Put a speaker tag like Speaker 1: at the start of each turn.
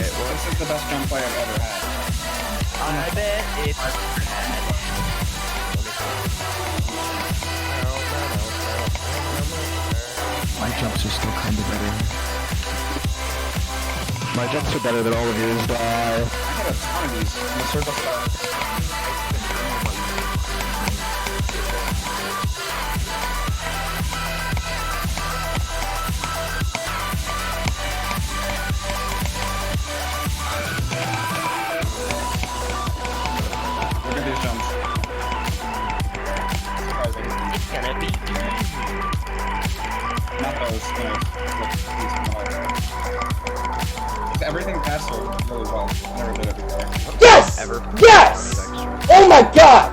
Speaker 1: This is the best jump play I've ever had.
Speaker 2: I bet it's
Speaker 3: My jumps are still kind of better. My jumps are better than all of yours,
Speaker 1: I had a ton of these in the circle stuff. Look at these jumps.
Speaker 2: It's gonna be
Speaker 1: Not those, you know, these models. Everything passes really well. Never did it before.
Speaker 4: Yes! Yes! Oh my god!